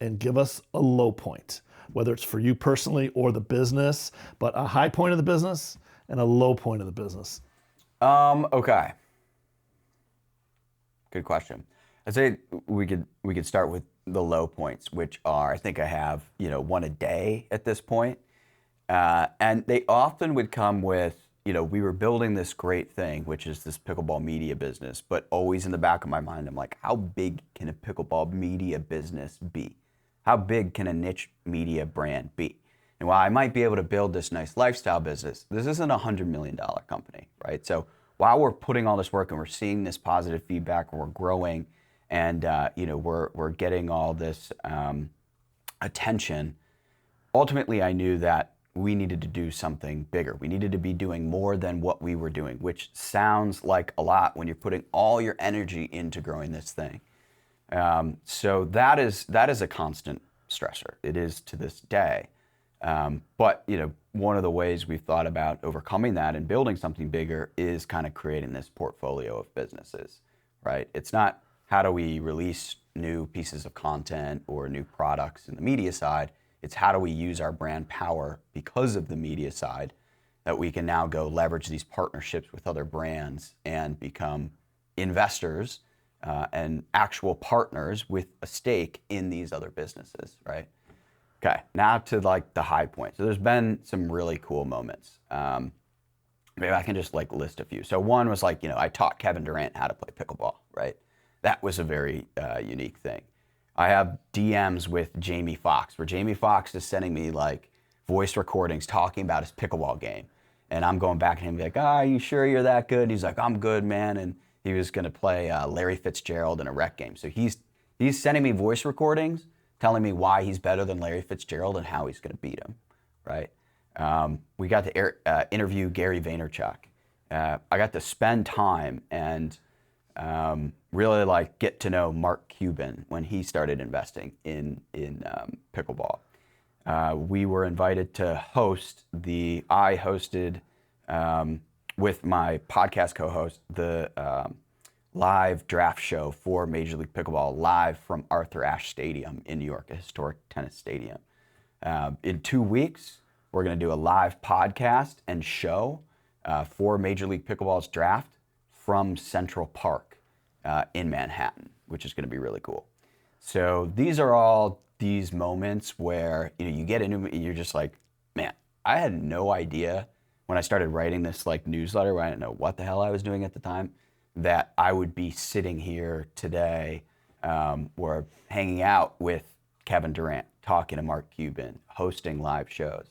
and give us a low point, whether it's for you personally or the business, but a high point of the business and a low point of the business. Okay. Good question. I'd say we could start with the low points, which are, I think I have, one a day at this point. And they often would come with, we were building this great thing, which is this pickleball media business, but always in the back of my mind, I'm like, how big can a pickleball media business be? How big can a niche media brand be? And while I might be able to build this nice lifestyle business, this isn't a $100 million company, right? So while we're putting all this work and we're seeing this positive feedback and we're growing, and we're getting all this attention, ultimately I knew that we needed to do something bigger. We needed to be doing more than what we were doing, which sounds like a lot when you're putting all your energy into growing this thing. So that is a constant stressor. It is to this day. But one of the ways we've thought about overcoming that and building something bigger is kind of creating this portfolio of businesses, right? It's not how do we release new pieces of content or new products in the media side. It's how do we use our brand power because of the media side that we can now go leverage these partnerships with other brands and become investors and actual partners with a stake in these other businesses, right? Okay, now to like the high point. So there's been some really cool moments. Maybe I can just like list a few. So one was like, I taught Kevin Durant how to play pickleball, right? That was a very unique thing. I have DMs with Jamie Foxx, where Jamie Foxx is sending me like voice recordings talking about his pickleball game. And I'm going back to him and be like, are you sure you're that good? And he's like, I'm good, man. And he was going to play Larry Fitzgerald in a rec game. So he's sending me voice recordings telling me why he's better than Larry Fitzgerald and how he's going to beat him, right? We got to interview Gary Vaynerchuk. I got to spend time and really like get to know Mark Cuban when he started investing in pickleball. We were invited to host I hosted with my podcast co-host the live draft show for Major League Pickleball live from Arthur Ashe Stadium in New York, a historic tennis stadium. In 2 weeks, we're going to do a live podcast and show for Major League Pickleball's draft from Central Park in Manhattan, which is going to be really cool. So these are all these moments where you get into it and you're just like, man, I had no idea when I started writing this like newsletter, where I didn't know what the hell I was doing at the time, that I would be sitting here today or hanging out with Kevin Durant, talking to Mark Cuban, hosting live shows.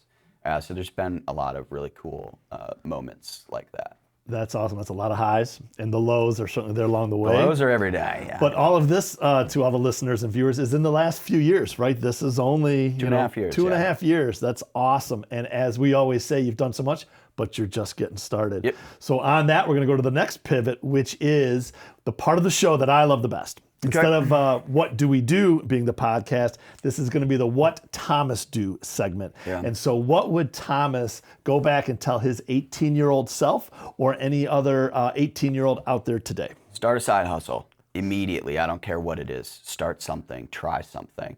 So there's been a lot of really cool moments like that. That's awesome. That's a lot of highs, and the lows are certainly there along the way. The lows are every day, yeah. But all of this, to all the listeners and viewers, is in the last few years, right? This is only 2.5 years. 2.5 years. That's awesome. And as we always say, you've done so much, but you're just getting started. Yep. So on that, we're going to go to the next pivot, which is the part of the show that I love the best. Okay. Instead of What Do We Do being the podcast, this is going to be the What Thomas Do segment. Yeah. And so what would Thomas go back and tell his 18-year-old self or any other 18-year-old out there today? Start a side hustle immediately. I don't care what it is. Start something. Try something.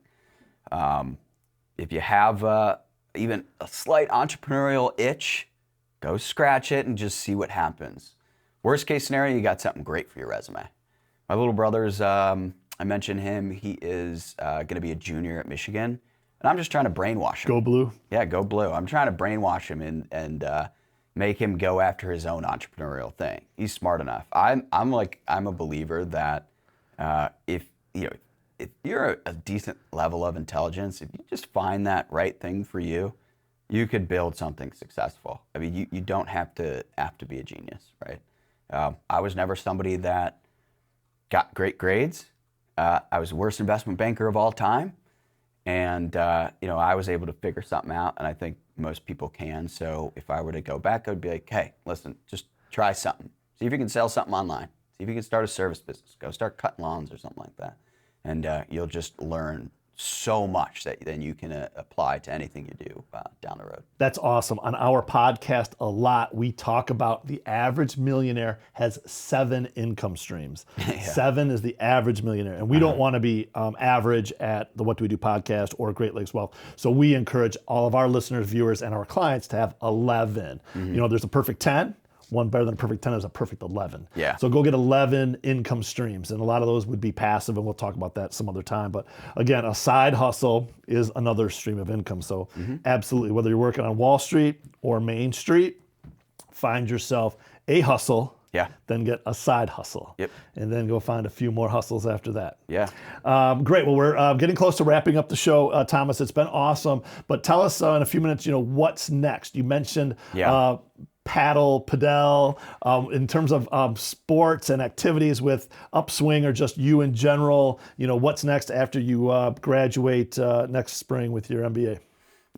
If you have even a slight entrepreneurial itch, go scratch it and just see what happens. Worst case scenario, you got something great for your resume. My little brother's I mentioned him. He is going to be a junior at Michigan, and I'm just trying to brainwash him. Go Blue. Yeah, go Blue. I'm trying to brainwash him and make him go after his own entrepreneurial thing. He's smart enough. I'm a believer that if you're a decent level of intelligence, if you just find that right thing for you, you could build something successful. I mean, you don't have to be a genius, right? I was never somebody that got great grades. I was the worst investment banker of all time. And, I was able to figure something out, and I think most people can. So if I were to go back, I would be like, hey, listen, just try something. See if you can sell something online. See if you can start a service business. Go start cutting lawns or something like that. And you'll just learn so much that then you can apply to anything you do down the road. That's awesome. On our podcast a lot, we talk about the average millionaire has 7 income streams. Yeah. 7 is the average millionaire. And we don't want to be average at the What Do We Do podcast or Great Lakes Wealth. So we encourage all of our listeners, viewers, and our clients to have 11. There's a perfect 10. One better than a perfect 10 is a perfect 11. Yeah. So go get 11 income streams, and a lot of those would be passive, and we'll talk about that some other time. But again, a side hustle is another stream of income. So absolutely, whether you're working on Wall Street or Main Street, find yourself a hustle, then get a side hustle, and then go find a few more hustles after that. Yeah. Great. Well, we're getting close to wrapping up the show, Thomas. It's been awesome. But tell us in a few minutes, what's next? You mentioned padel, in terms of sports and activities with Upswing or just you in general, what's next after you graduate next spring with your MBA?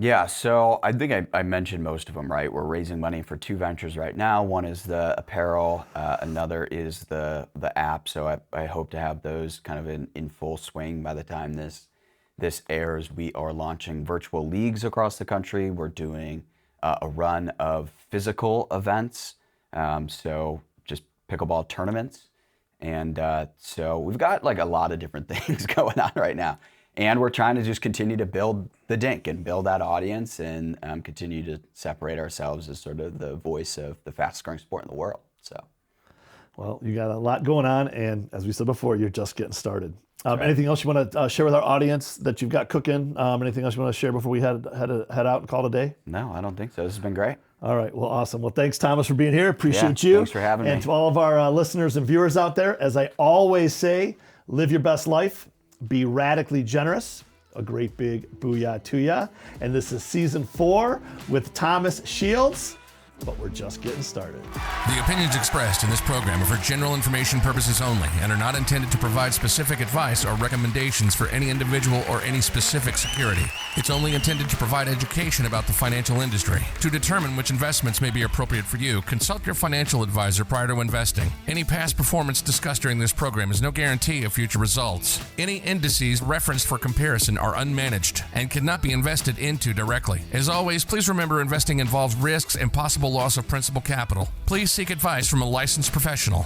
Yeah, so I think I mentioned most of them, right? We're raising money for 2 ventures right now. One is the apparel, another is the app. So I hope to have those kind of in full swing by the time this airs. We are launching virtual leagues across the country. We're doing a run of physical events, so just pickleball tournaments. And so we've got like a lot of different things going on right now. And we're trying to just continue to build the Dink and build that audience and continue to separate ourselves as sort of the voice of the fastest growing sport in the world. So, well, you got a lot going on, and as we said before, you're just getting started. Right. Anything else you want to share with our audience that you've got cooking? Anything else you want to share before we head out and call it a day? No, I don't think so. This has been great. All right. Well, awesome. Well, thanks, Thomas, for being here. Appreciate you. Thanks for having me. And to all of our listeners and viewers out there, as I always say, live your best life. Be radically generous. A great big booyah to ya. And this is season 4 with Thomas Shields, but we're just getting started. The opinions expressed in this program are for general information purposes only and are not intended to provide specific advice or recommendations for any individual or any specific security. It's only intended to provide education about the financial industry. To determine which investments may be appropriate for you, consult your financial advisor prior to investing. Any past performance discussed during this program is no guarantee of future results. Any indices referenced for comparison are unmanaged and cannot be invested into directly. As always, please remember investing involves risks and possible loss of principal capital. Please seek advice from a licensed professional.